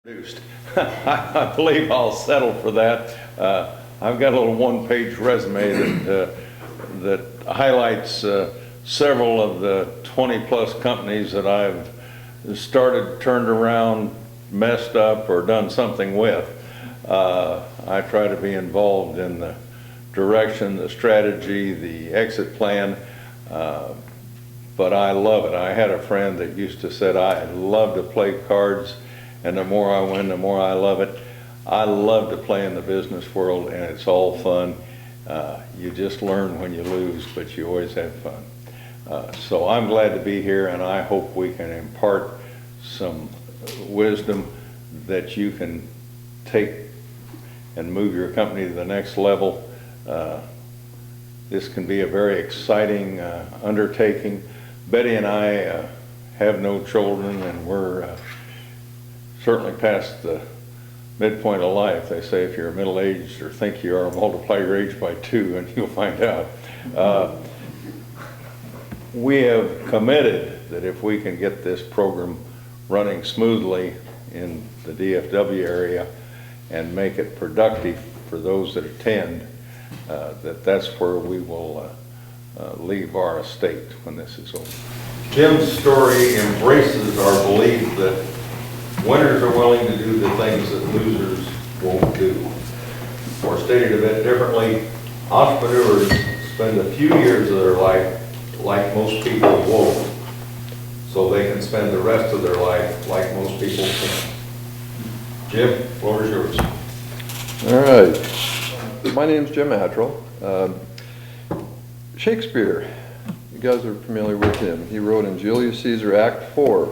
Produced. I believe I'll settle for that. I've got a little one-page resume that highlights several of the 20-plus companies that I've started, turned around, messed up, or done something with. I try to be involved in the direction, the strategy, the exit plan, but I love it. I had a friend that used to say, I love to play cards, and the more I win, the more I love it. I love to play in the business world, and it's all fun. You just learn when you lose, but you always have fun. So I'm glad to be here, and I hope we can impart some wisdom that you can take and move your company to the next level. This can be a very exciting undertaking. Betty and I have no children, and we're certainly past the midpoint of life. They say if you're middle-aged or think you are, multiply your age by 2 and you'll find out. We have committed that if we can get this program running smoothly in the DFW area and make it productive for those that attend, that's where we will leave our estate when this is over. Jim's story embraces our belief that winners are willing to do the things that losers won't do. Or stated a bit differently, entrepreneurs spend a few years of their life like most people won't, so they can spend the rest of their life like most people can. Jim, floor is yours. All right. My name's Jim Attrell. Shakespeare, you guys are familiar with him. He wrote in Julius Caesar Act 4,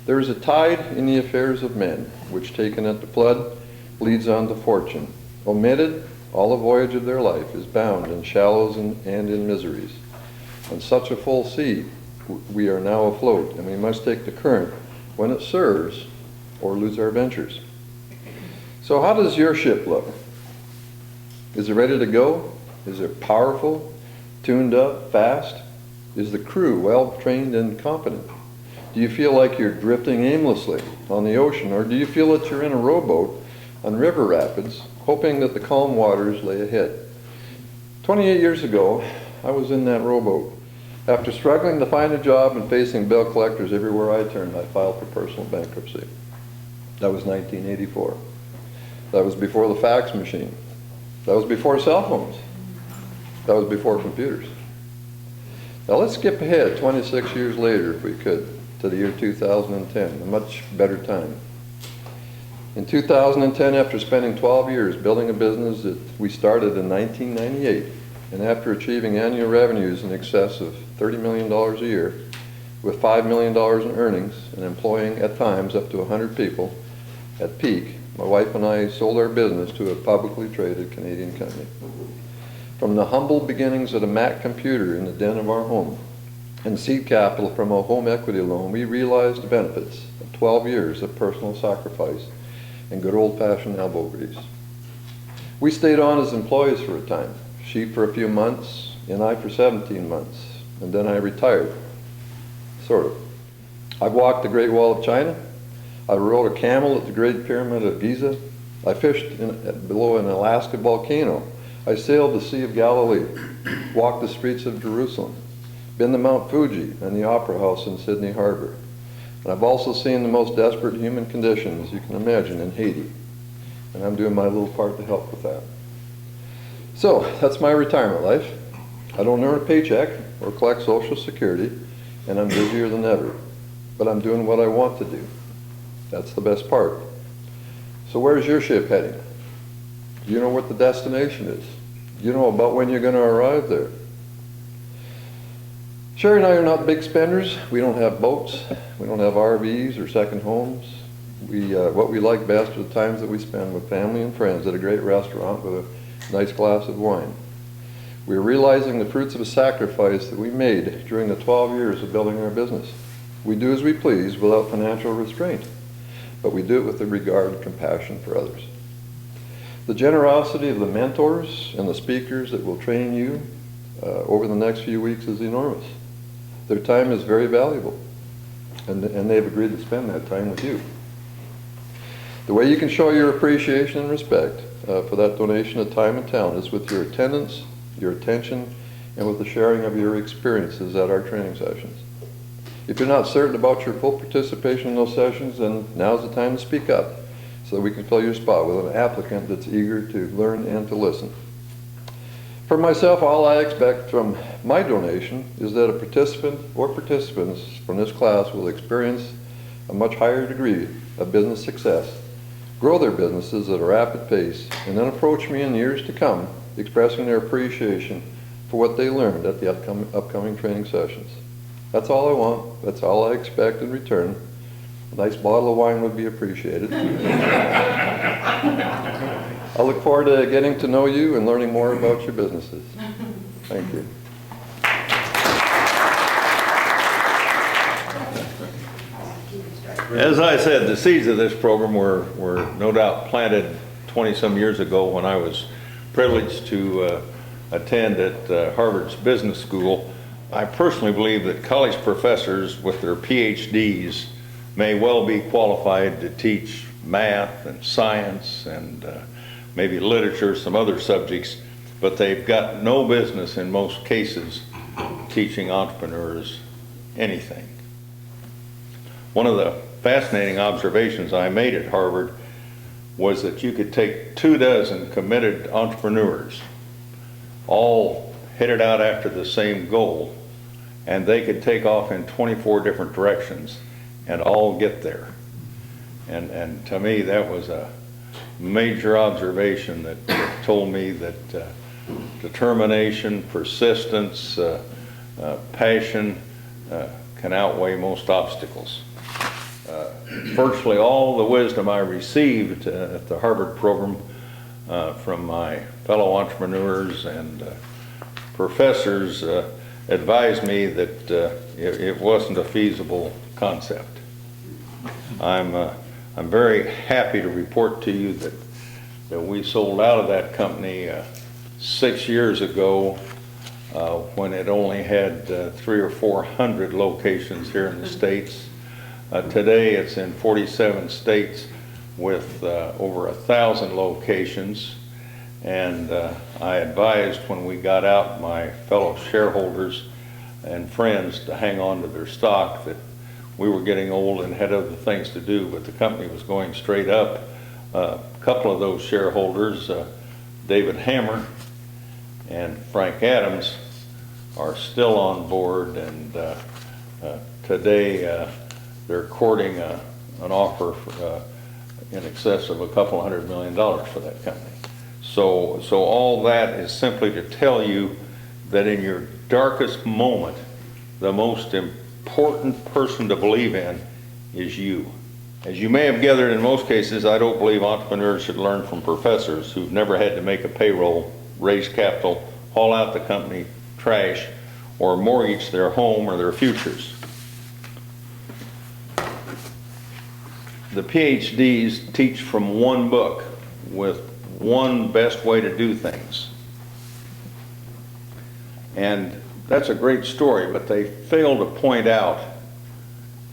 "There is a tide in the affairs of men, which taken at the flood leads on to fortune. Omitted, all the voyage of their life is bound in shallows and in miseries. On such a full sea we are now afloat, and we must take the current when it serves, or lose our ventures." So how does your ship look? Is it ready to go? Is it powerful, tuned up, fast? Is the crew well trained and competent? Do you feel like you're drifting aimlessly on the ocean, or do you feel that you're in a rowboat on river rapids, hoping that the calm waters lay ahead? 28 years ago, I was in that rowboat. After struggling to find a job and facing bill collectors everywhere I turned, I filed for personal bankruptcy. That was 1984. That was before the fax machine. That was before cell phones. That was before computers. Now let's skip ahead 26 years later, if we could, to the year 2010, a much better time. In 2010, after spending 12 years building a business that we started in 1998, and after achieving annual revenues in excess of $30 million a year, with $5 million in earnings and employing at times up to 100 people, at peak, my wife and I sold our business to a publicly traded Canadian company. From the humble beginnings of a Mac computer in the den of our home, and seed capital from a home equity loan, we realized the benefits of 12 years of personal sacrifice and good old-fashioned elbow grease. We stayed on as employees for a time, she for a few months, and I for 17 months, and then I retired, sort of. I've walked the Great Wall of China. I rode a camel at the Great Pyramid of Giza. I fished below an Alaska volcano. I sailed the Sea of Galilee, walked the streets of Jerusalem, been to Mount Fuji and the Opera House in Sydney Harbor. And I've also seen the most desperate human conditions you can imagine in Haiti. And I'm doing my little part to help with that. So, that's my retirement life. I don't earn a paycheck or collect Social Security, and I'm busier than ever. But I'm doing what I want to do. That's the best part. So where's your ship heading? Do you know what the destination is? Do you know about when you're going to arrive there? Sherry and I are not big spenders. We don't have boats. We don't have RVs or second homes. What we like best are the times that we spend with family and friends at a great restaurant with a nice glass of wine. We're realizing the fruits of a sacrifice that we made during the 12 years of building our business. We do as we please without financial restraint, but we do it with the regard and compassion for others. The generosity of the mentors and the speakers that will train you over the next few weeks is enormous. Their time is very valuable, and they've agreed to spend that time with you. The way you can show your appreciation and respect for that donation of time and talent is with your attendance, your attention, and with the sharing of your experiences at our training sessions. If you're not certain about your full participation in those sessions, then now's the time to speak up so that we can fill your spot with an applicant that's eager to learn and to listen. For myself, all I expect from my donation is that a participant or participants from this class will experience a much higher degree of business success, grow their businesses at a rapid pace, and then approach me in years to come expressing their appreciation for what they learned at the upcoming training sessions. That's all I want. That's all I expect in return. A nice bottle of wine would be appreciated. I look forward to getting to know you and learning more about your businesses. Thank you. As I said, the seeds of this program were no doubt planted 20-some years ago when I was privileged to attend at Harvard's Business School. I personally believe that college professors with their PhDs may well be qualified to teach math and science and maybe literature, some other subjects, but they've got no business in most cases teaching entrepreneurs anything. One of the fascinating observations I made at Harvard was that you could take 24 committed entrepreneurs, all headed out after the same goal, and they could take off in 24 different directions and all get there. And to me, that was a major observation that told me that determination, persistence, passion can outweigh most obstacles. Virtually all the wisdom I received at the Harvard program from my fellow entrepreneurs and professors advised me that it wasn't a feasible concept. I'm very happy to report to you that we sold out of that company 6 years ago when it only had 300 or 400 locations here in the States. Today it's in 47 states with over 1,000 locations. And I advised when we got out my fellow shareholders and friends to hang on to their stock, that we were getting old and had other things to do, but the company was going straight up. A couple of those shareholders, David Hammer and Frank Adams, are still on board, and today they're courting an offer for, in excess of $200 million for that company. So all that is simply to tell you that in your darkest moment, the most important person to believe in is you. As you may have gathered, in most cases, I don't believe entrepreneurs should learn from professors who've never had to make a payroll, raise capital, haul out the company trash, or mortgage their home or their futures. The PhDs teach from one book with one best way to do things. And that's a great story, but they fail to point out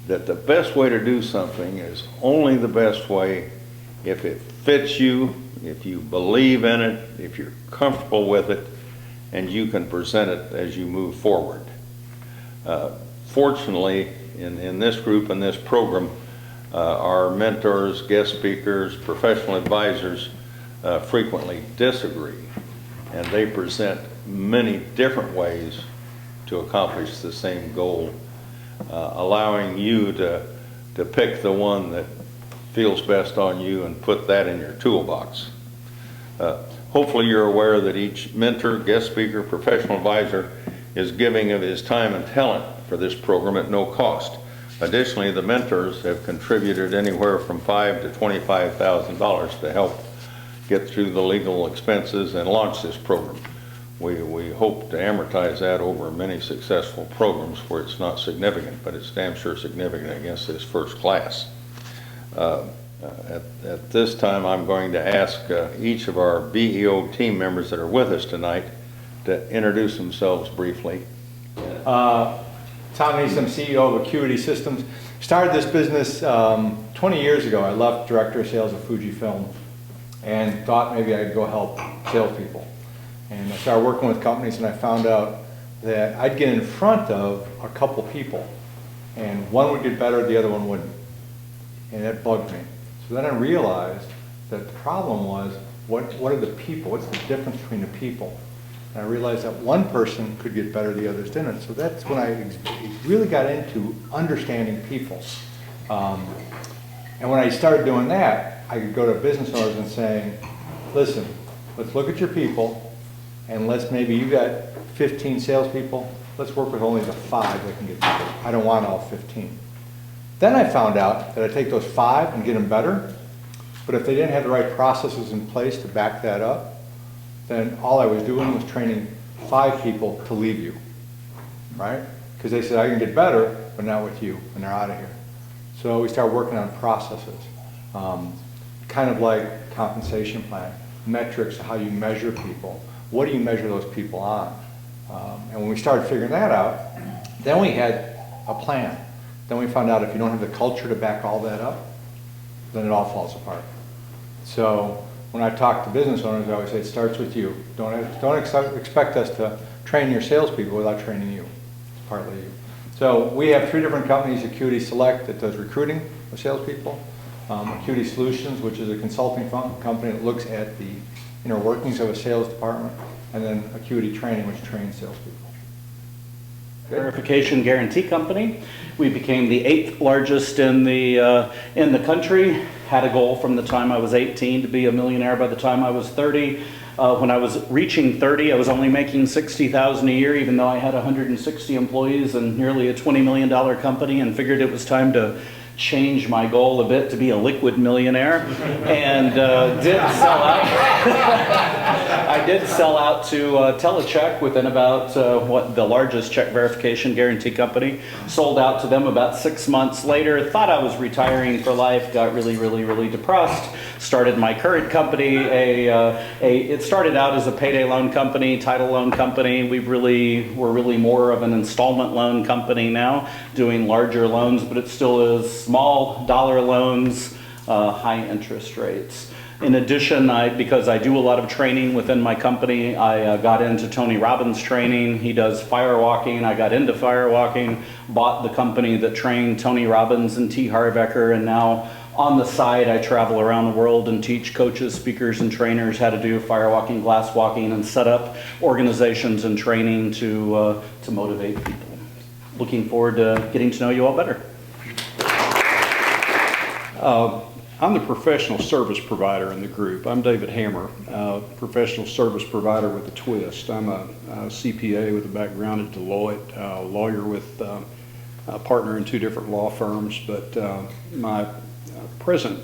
that the best way to do something is only the best way if it fits you, if you believe in it, if you're comfortable with it, and you can present it as you move forward. Fortunately, in this group and this program, our mentors, guest speakers, professional advisors frequently disagree, and they present many different ways to accomplish the same goal, allowing you to pick the one that feels best on you and put that in your toolbox. Hopefully you're aware that each mentor, guest speaker, professional advisor is giving of his time and talent for this program at no cost. Additionally, the mentors have contributed anywhere from $5,000 to $25,000 to help get through the legal expenses and launch this program. We hope to amortize that over many successful programs where it's not significant, but it's damn sure significant against this first class. At this time, I'm going to ask each of our BEO team members that are with us tonight to introduce themselves briefly. Tom Eastham, CEO of Acuity Systems. started this business 20 years ago. I left director of sales of Fujifilm and thought maybe I'd go help salespeople. And I started working with companies, and I found out that I'd get in front of a couple people, and one would get better, the other one wouldn't. And that bugged me. So then I realized that the problem was, what are the people? What's the difference between the people? And I realized that one person could get better, the others didn't. So that's when I really got into understanding people. And when I started doing that, I could go to business owners and saying, listen, let's look at your people, and maybe you got 15 salespeople, let's work with only the 5 that can get better. I don't want all 15. Then I found out that I take those 5 and get them better, but if they didn't have the right processes in place to back that up, then all I was doing was training 5 people to leave you, right? Because they said, I can get better, but not with you, and they're out of here. So we started working on processes, kind of like compensation plan, metrics, how you measure people. What do you measure those people on? And when we started figuring that out, then we had a plan. Then we found out if you don't have the culture to back all that up, then it all falls apart. So when I talk to business owners, I always say it starts with you. Don't expect us to train your salespeople without training you. It's partly you. So we have 3 different companies: Acuity Select, that does recruiting of salespeople; Acuity Solutions, which is a consulting company that looks at the inner workings of a sales department; and then Acuity Training, which trains salespeople. Verification Guarantee Company. We became the 8th largest in the country. Had a goal from the time I was 18 to be a millionaire by the time I was 30. When I was reaching 30, I was only making $60,000 a year, even though I had 160 employees and nearly a $20 million company, and figured it was time to change my goal a bit to be a liquid millionaire, and did sell out. I did sell out to Telecheck within about the largest check verification guarantee company. Sold out to them about 6 months later. Thought I was retiring for life. Got really depressed. Started my current company. It started out as a payday loan company, title loan company. We're really more of an installment loan company now, doing larger loans, but it still is small dollar loans, high interest rates. In addition, because I do a lot of training within my company, I got into Tony Robbins training. He does firewalking. I got into firewalking, bought the company that trained Tony Robbins and T. Harv Eker, and now on the side I travel around the world and teach coaches, speakers, and trainers how to do firewalking, glass walking, and set up organizations and training to motivate people. Looking forward to getting to know you all better. I'm the professional service provider in the group. I'm David Hammer, professional service provider with a twist. I'm a CPA with a background at Deloitte, a lawyer with a partner in 2 different law firms, but my present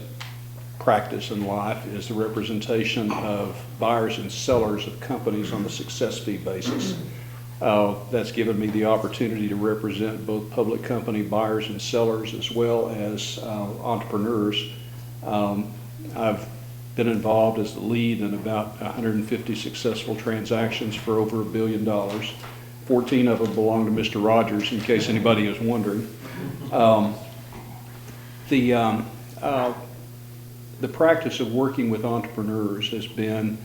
practice in life is the representation of buyers and sellers of companies on a success fee basis. That's given me the opportunity to represent both public company buyers and sellers, as well as entrepreneurs. I've been involved as the lead in about 150 successful transactions for over $1 billion. 14 of them belong to Mr. Rogers, in case anybody is wondering. The practice of working with entrepreneurs has been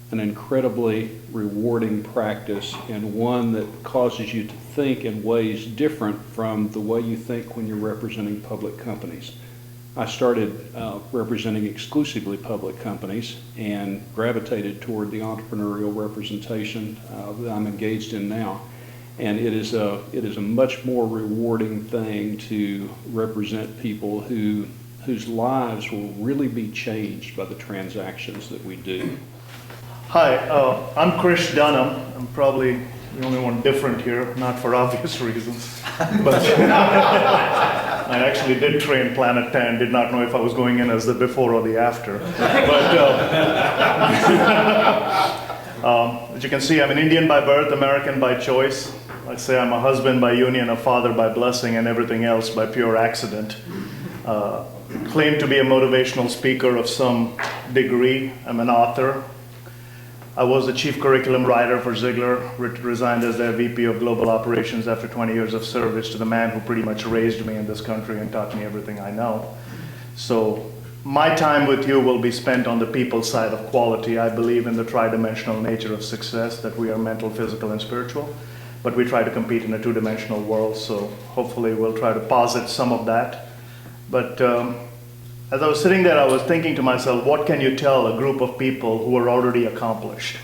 an incredibly rewarding practice, and one that causes you to think in ways different from the way you think when you're representing public companies. I started representing exclusively public companies and gravitated toward the entrepreneurial representation that I'm engaged in now. And it is a much more rewarding thing to represent people whose lives will really be changed by the transactions that we do. Hi, I'm Chris Dunham. I'm probably the only one different here, not for obvious reasons. But I actually did train Planet 10, did not know if I was going in as the before or the after. But as you can see, I'm an Indian by birth, American by choice. I say I'm a husband by union, a father by blessing, and everything else by pure accident. Claim to be a motivational speaker of some degree. I'm an author. I was the chief curriculum writer for Ziegler, resigned as their VP of global operations after 20 years of service to the man who pretty much raised me in this country and taught me everything I know. So my time with you will be spent on the people side of quality. I believe in the tri-dimensional nature of success, that we are mental, physical, and spiritual, but we try to compete in a two-dimensional world, so hopefully we'll try to posit some of that. But as I was sitting there, I was thinking to myself, what can you tell a group of people who are already accomplished?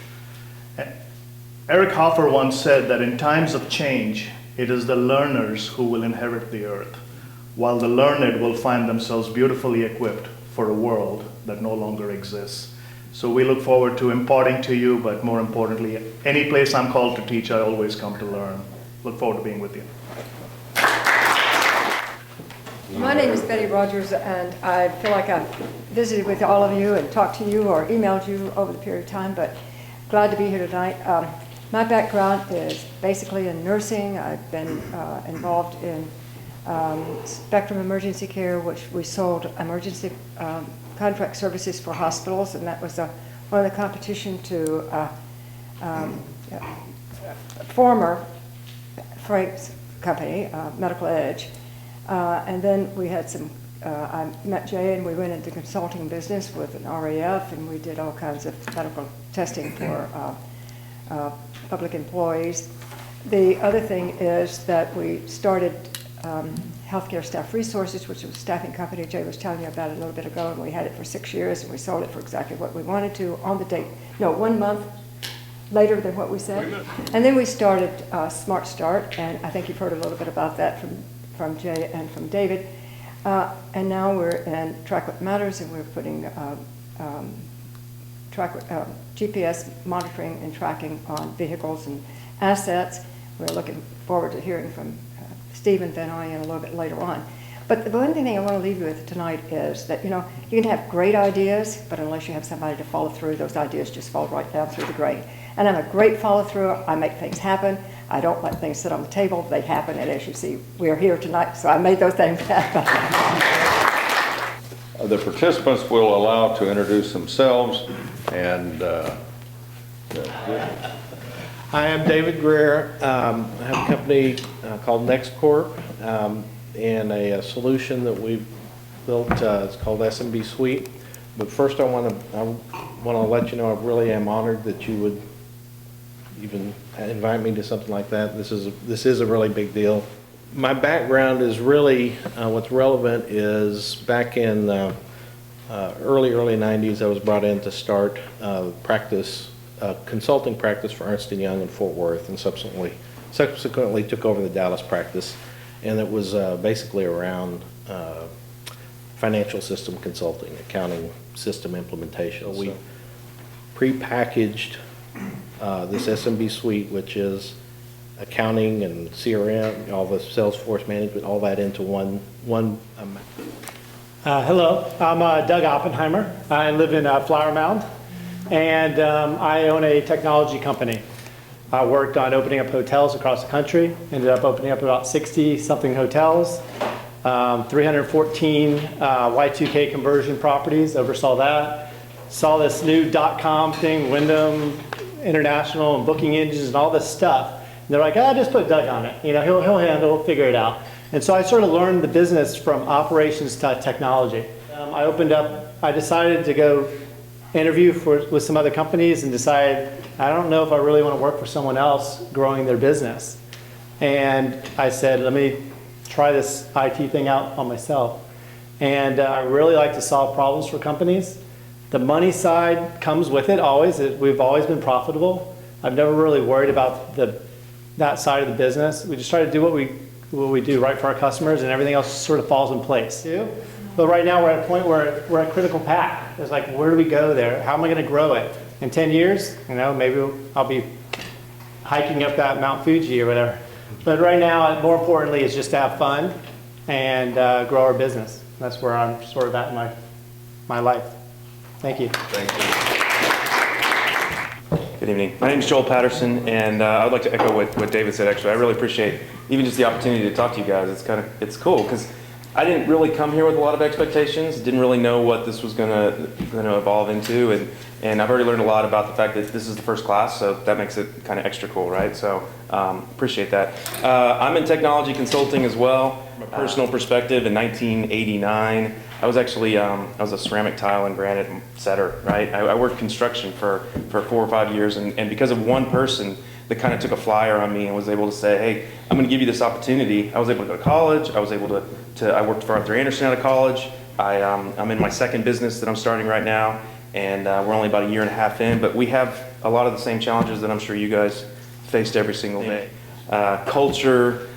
Eric Hoffer once said that in times of change, it is the learners who will inherit the earth, while the learned will find themselves beautifully equipped for a world that no longer exists. So we look forward to imparting to you, but more importantly, any place I'm called to teach, I always come to learn. Look forward to being with you. My name is Betty Rogers, and I feel like I've visited with all of you and talked to you or emailed you over the period of time, but glad to be here tonight. My background is basically in nursing. I've been involved in Spectrum Emergency Care, which we sold emergency contract services for hospitals, and that was one of the competition to former Frank's company, Medical Edge. And then we had I met Jay and we went into consulting business with an RAF, and we did all kinds of medical testing for public employees. The other thing is that we started Healthcare Staff Resources, which was a staffing company. Jay was telling you about it a little bit ago, and we had it for 6 years, and we sold it for exactly what we wanted to on the date. No, 1 month later than what we said. And then we started Smart Start, and I think you've heard a little bit about that from Jay and from David. And now we're in Track What Matters, and we're putting GPS monitoring and tracking on vehicles and assets. We're looking forward to hearing from Stephen Van Oyen a little bit later on. But the one thing I want to leave you with tonight is that, you can have great ideas, but unless you have somebody to follow through, those ideas just fall right down through the grate. And I'm a great follow-through. I make things happen. I don't let things sit on the table. They happen, and as you see, we're here tonight, so I made those things happen. The participants will allow to introduce themselves and Hi, I'm David Greer. I have a company called NextCorp, and a solution that we've built. It's called SMB Suite. But first, I want to let you know I really am honored that you would even invite me to something like that. This is a really big deal. My background is really what's relevant is back in early 90s. I was brought in to start consulting practice for Ernst & Young in Fort Worth, and subsequently took over the Dallas practice, and it was basically around financial system consulting, accounting system implementation. So we pre-packaged this SMB suite, which is accounting and CRM, all the Salesforce management, all that into one. Hello, I'm Doug Oppenheimer. I live in Flower Mound, and I own a technology company. I worked on opening up hotels across the country, ended up opening up about 60-something hotels, 314 Y2K conversion properties, oversaw that. Saw this new .com thing, Wyndham International and booking engines and all this stuff. And they're like, just put Doug on it. He'll handle, figure it out. And so I sort of learned the business from operations to technology. I decided to go interview with some other companies and decided, I don't know if I really want to work for someone else growing their business. And I said, let me try this IT thing out on myself. And I really like to solve problems for companies. The money side comes with it always. We've always been profitable. I've never really worried about that side of the business. We just try to do what we do right for our customers, and everything else sort of falls in place. But right now we're at a point where we're at critical path. It's like, where do we go there? How am I going to grow it? In 10 years, maybe I'll be hiking up that Mount Fuji or whatever. But right now, more importantly, is just to have fun and grow our business. That's where I'm sort of at in my life. Thank you. thank you. Good evening. My name is Joel Patterson, and I would like to echo what David said. Actually, I really appreciate even just the opportunity to talk to you guys. It's cool because I didn't really come here with a lot of expectations. Didn't really know what this was gonna evolve into, and I've already learned a lot about the fact that this is the first class, so that makes it kind of extra cool, right? So appreciate that. I'm in technology consulting as well. From a personal perspective, in 1989, I was actually I was a ceramic tile and granite setter, right? I worked construction for 4 or 5 years, and because of one person that kind of took a flyer on me and was able to say, hey, I'm going to give you this opportunity. I was able to go to college. I was able to I worked for Arthur Andersen out of college. I'm in my second business that I'm starting right now, and we're only about 1.5 years in, but we have a lot of the same challenges that I'm sure you guys faced every single day. Culture,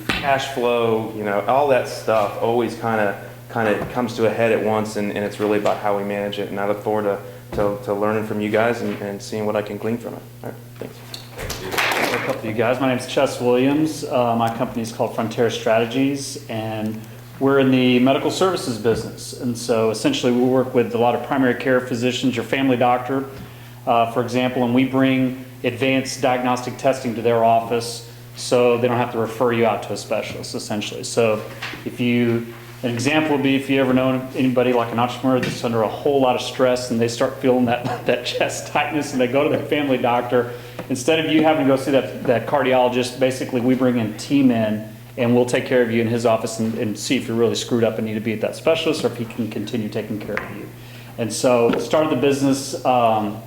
cash flow, all that stuff always kind of comes to a head at once, and it's really about how we manage it. And I look forward to learning from you guys and seeing what I can glean from it. All right, thanks. A couple of you guys. My name is Chess Williams. My company is called Frontier Strategies, and we're in the medical services business. And so essentially we work with a lot of primary care physicians, your family doctor, for example, and we bring advanced diagnostic testing to their office so they don't have to refer you out to a specialist, essentially. So an example would be if you ever know anybody like an entrepreneur that's under a whole lot of stress and they start feeling that chest tightness and they go to their family doctor, instead of you having to go see that cardiologist, basically we bring a team in and we'll take care of you in his office and see if you're really screwed up and need to be at that specialist or if he can continue taking care of you. And so started the business, oh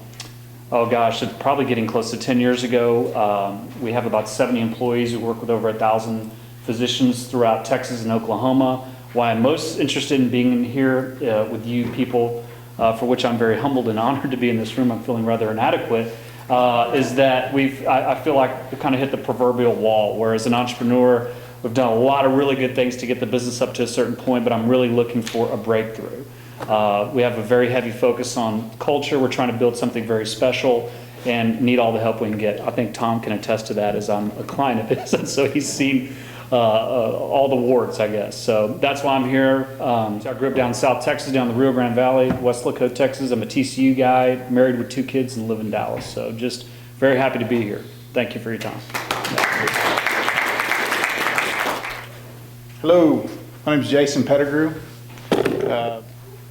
gosh, it's probably getting close to 10 years ago. We have about 70 employees. We work with over 1,000 physicians throughout Texas and Oklahoma. Why I'm most interested in being in here with you people, for which I'm very humbled and honored to be in this room, I'm feeling rather inadequate, is that I feel like we kind of hit the proverbial wall, where as an entrepreneur, we've done a lot of really good things to get the business up to a certain point, but I'm really looking for a breakthrough. We have a very heavy focus on culture. We're trying to build something very special and need all the help we can get. I think Tom can attest to that, as I'm a client of his, and so he's seen all the warts, I guess. So that's why I'm here. So I grew up down in South Texas, down the Rio Grande Valley, West Lacote, Texas. I'm a TCU guy, married with 2 kids, and live in Dallas. So just very happy to be here. Thank you for your time. Hello, my name is Jason Pettigrew.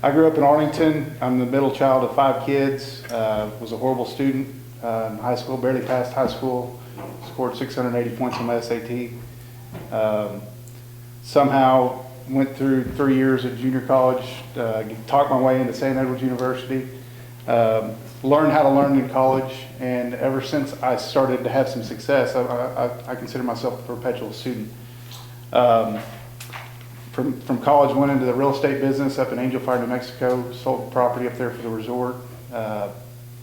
I grew up in Arlington. I'm the middle child of 5 kids. Was a horrible student in high school, barely passed high school, scored 680 points on my SAT. Somehow went through 3 years of junior college, talked my way into St. Edward's University, learned how to learn in college, and ever since I started to have some success, I consider myself a perpetual student. From college, went into the real estate business up in Angel Fire, New Mexico, sold property up there for the resort,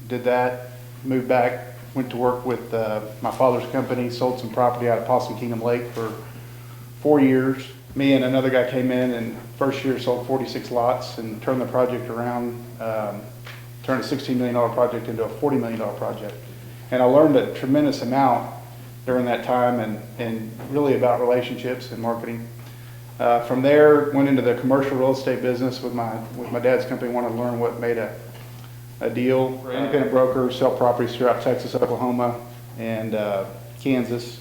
did that, moved back, went to work with my father's company, sold some property out at Possum Kingdom Lake for 4 years. Me and another guy came in and first year sold 46 lots and turned the project around, turned a $16 million project into a $40 million project. And I learned a tremendous amount during that time and really about relationships and marketing. From there, went into the commercial real estate business with my dad's company, wanted to learn what made a deal. Independent broker, sell properties throughout Texas, Oklahoma, and Kansas.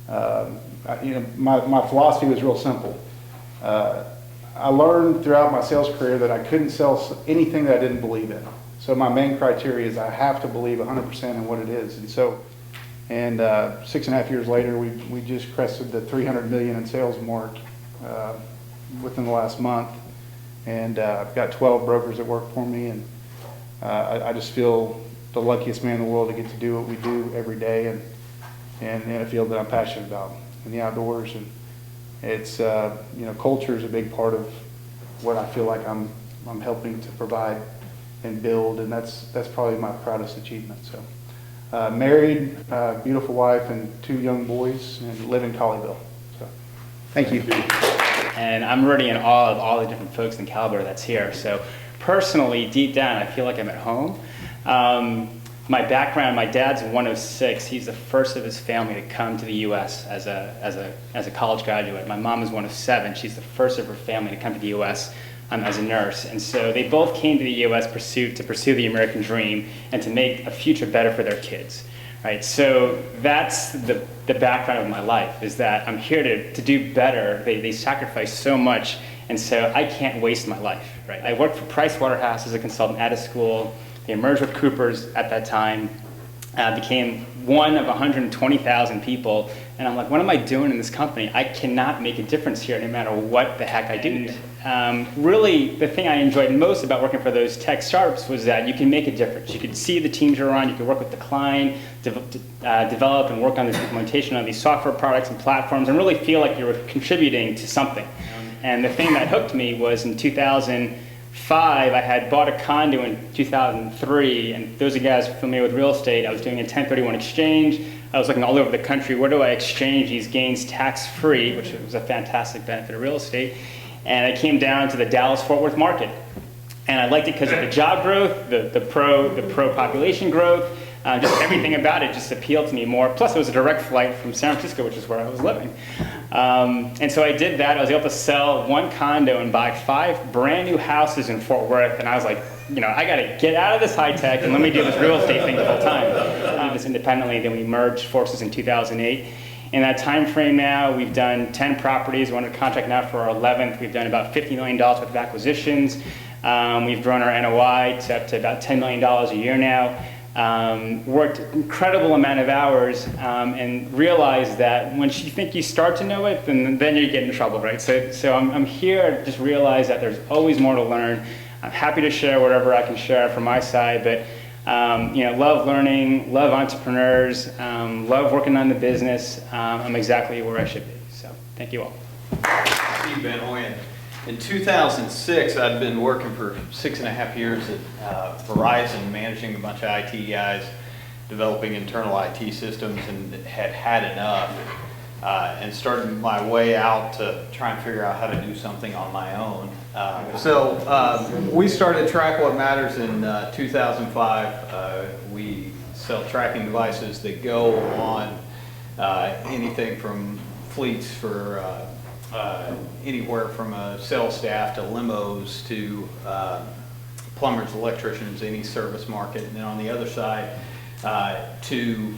My philosophy was real simple. I learned throughout my sales career that I couldn't sell anything that I didn't believe in. So my main criteria is I have to believe 100% in what it is. And 6.5 years later, we just crested the 300 million in sales mark within the last month, and I've got 12 brokers that work for me, and I just feel the luckiest man in the world to get to do what we do every day, and in a field that I'm passionate about, in the outdoors. And it's culture is a big part of what I feel like I'm helping to provide and build, and that's probably my proudest achievement. So married, beautiful wife, and 2 young boys, and live in Colleyville. So thank you. And I'm really in awe of all the different folks in caliber that's here. So personally, deep down, I feel like I'm at home. My background, my dad's one of 6. He's the first of his family to come to the U.S. as a college graduate. My mom is one of 7. She's the first of her family to come to the U.S. As a nurse. And so they both came to the U.S. to pursue the American dream and to make a future better for their kids. right? So that's the background of my life, is that I'm here to do better. They sacrifice so much, and so I can't waste my life, right? I worked for Price Waterhouse as a consultant out of school. They merged with Cooper's at that time, became one of 120,000 people, and I'm like, what am I doing in this company? I cannot make a difference here no matter what the heck I do. Really, the thing I enjoyed most about working for those tech startups was that you can make a difference. You could see the teams you're on, you could work with the client, develop and work on the implementation of these software products and platforms, and really feel like you were contributing to something. And the thing that hooked me was in 2005, I had bought a condo in 2003, and those of you guys familiar with real estate, I was doing a 1031 exchange. I was looking all over the country, where do I exchange these gains tax-free, which was a fantastic benefit of real estate. And I came down to the Dallas-Fort Worth market. And I liked it because of the job growth, the pro population growth, just everything about it just appealed to me more. Plus, it was a direct flight from San Francisco, which is where I was living. And so I did that. I was able to sell one condo and buy 5 brand new houses in Fort Worth. And I was like, you know, I got to get out of this high tech and let me do this real estate thing the whole time. I did this independently. Then we merged forces in 2008. In that time frame now, we've done 10 properties. We're under contract now for our 11th. We've done about $50 million worth of acquisitions. We've grown our NOI to up to about $10 million a year now. Worked an incredible amount of hours and realized that once you think you start to know it, then you get in trouble, right? So I'm here to just realize that there's always more to learn. I'm happy to share whatever I can share from my side, but you know, love learning, love entrepreneurs, love working on the business. I'm exactly where I should be. So thank you all. Steve Van Hoyen. In 2006, I'd been working for 6.5 years at Verizon, managing a bunch of IT guys, developing internal IT systems, and had enough, and started my way out to try and figure out how to do something on my own. So we started Track What Matters in 2005. We sell tracking devices that go on anything from fleets for anywhere from a sales staff to limos to plumbers, electricians, any service market, and then on the other side to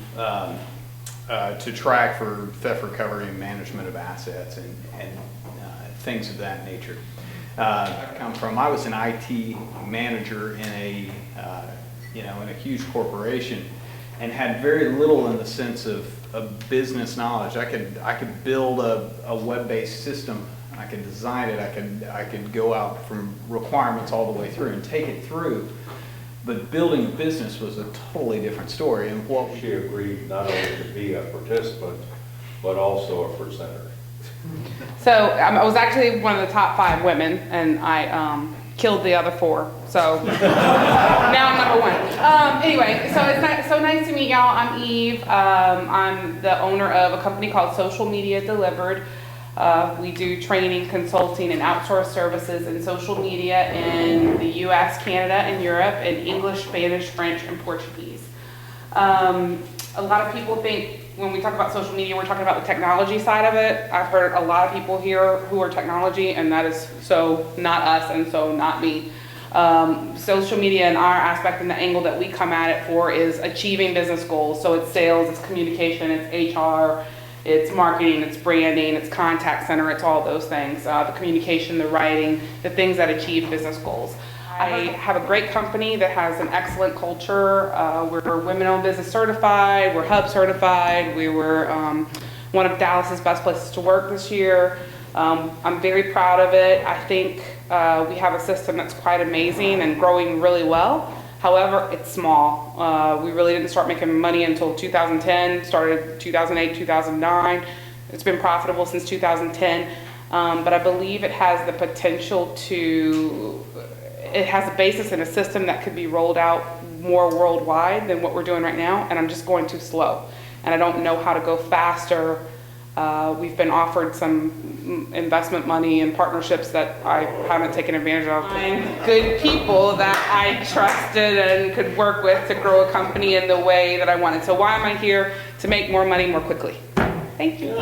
track for theft recovery and management of assets and things of that nature. I was an IT manager in a in a huge corporation, and had very little in the sense of business knowledge. I could build a web-based system. I could design it. I could go out from requirements all the way through and take it through. But building a business was a totally different story. And what she agreed not only to be a participant, but also a presenter. So I was actually one of the top 5 women, and I killed the other 4. So now I'm number 1. Anyway, so it's so nice to meet y'all. I'm Eve. I'm the owner of a company called Social Media Delivered. We do training, consulting, and outsourced services in social media in the US, Canada, and Europe, in English, Spanish, French, and Portuguese. A lot of people think when we talk about social media, we're talking about the technology side of it. I've heard a lot of people here who are technology, and that is so not us and so not me. Social media and our aspect and the angle that we come at it for is achieving business goals. So it's sales, it's communication, it's HR, it's marketing, it's branding, it's contact center, it's all those things. The communication, the writing, the things that achieve business goals. I have a great company that has an excellent culture. We're Women-Owned Business Certified, we're Hub Certified, we were one of Dallas's best places to work this year. I'm very proud of it. I think we have a system that's quite amazing and growing really well. However, it's small. We really didn't start making money until 2010, started 2008, 2009. It's been profitable since 2010, but I believe it has the potential to, it has a basis in a system that could be rolled out more worldwide than what we're doing right now, and I'm just going too slow. And I don't know how to go faster. We've been offered some investment money and partnerships that I haven't taken advantage of. Good people that I trusted and could work with to grow a company in the way that I wanted. So why am I here? To make more money more quickly. Thank you.